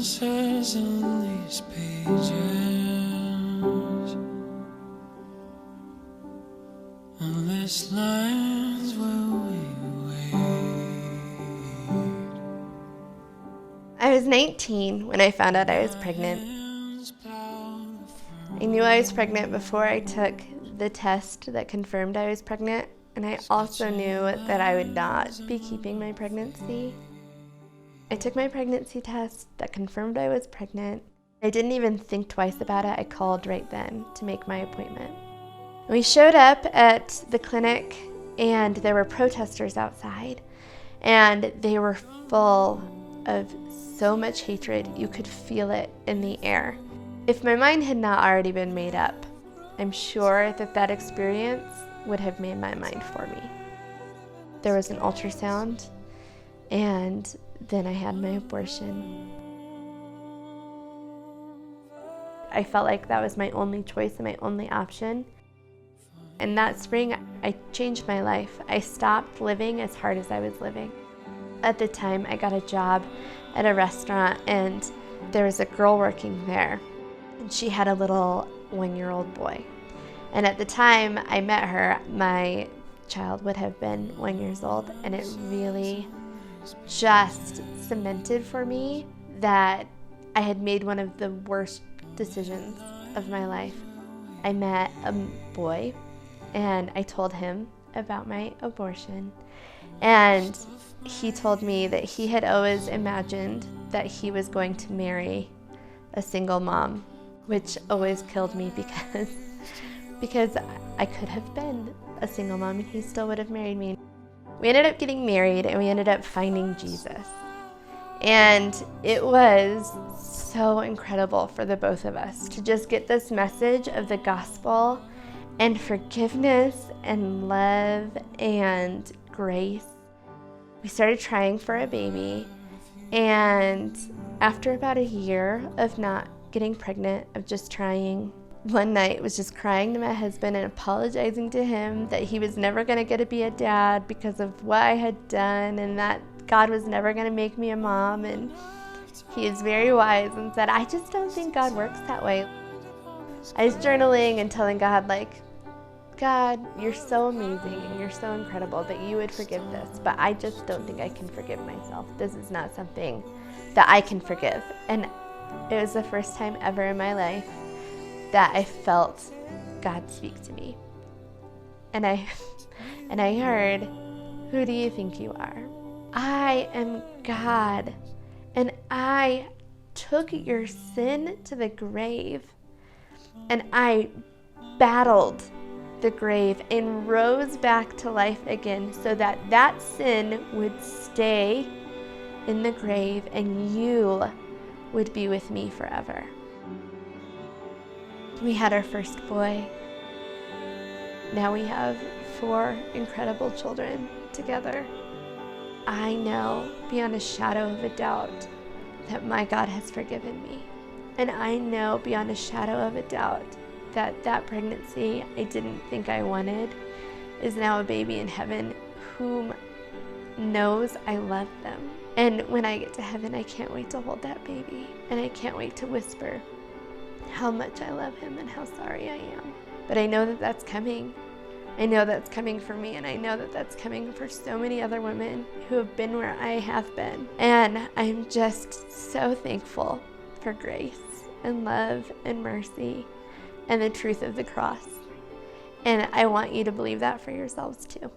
answers on these pages. Endless lines will we wait. I was 19 when I found out I was pregnant. I knew I was pregnant before I took the test that confirmed I was pregnant, and I also knew that I would not be keeping my pregnancy. I took my pregnancy test that confirmed I was pregnant. I didn't even think twice about it. I called right then to make my appointment. We showed up at the clinic and there were protesters outside, and they were full of so much hatred. You could feel it in the air. If my mind had not already been made up, I'm sure that that experience would have made my mind for me. There was an ultrasound, and then I had my abortion. I felt like that was my only choice and my only option. And that spring, I changed my life. I stopped living as hard as I was living. At the time, I got a job at a restaurant, and there was a girl working there, and she had a little 1-year-old boy. And at the time I met her, my child would have been 1 year old, and it really just cemented for me that I had made one of the worst decisions of my life. I met a boy, and I told him about my abortion, and he told me that he had always imagined that he was going to marry a single mom, which always killed me because I could have been a single mom and he still would have married me. We ended up getting married, and we ended up finding Jesus. And it was so incredible for the both of us to just get this message of the gospel and forgiveness and love and grace. We started trying for a baby, and after about a year of not getting pregnant, of just trying, one night was just crying to my husband and apologizing to him that he was never going to get to be a dad because of what I had done, and that God was never going to make me a mom. And he is very wise and said, I just don't think God works that way. I was journaling and telling God, like, God, you're so amazing and you're so incredible that you would forgive this, but I just don't think I can forgive myself. This is not something that I can forgive. And it was the first time ever in my life that I felt God speak to me. And I heard, who do you think you are? I am God, and I took your sin to the grave, and I battled the grave and rose back to life again so that that sin would stay in the grave and you would be with me forever. We had our first boy. Now we have 4 incredible children together. I know beyond a shadow of a doubt that my God has forgiven me. And I know beyond a shadow of a doubt that that pregnancy I didn't think I wanted is now a baby in heaven whom knows I love them. And when I get to heaven, I can't wait to hold that baby, and I can't wait to whisper how much I love him and how sorry I am. But I know that that's coming. I know that's coming for me, and I know that that's coming for so many other women who have been where I have been. And I'm just so thankful for grace and love and mercy and the truth of the cross. And I want you to believe that for yourselves too.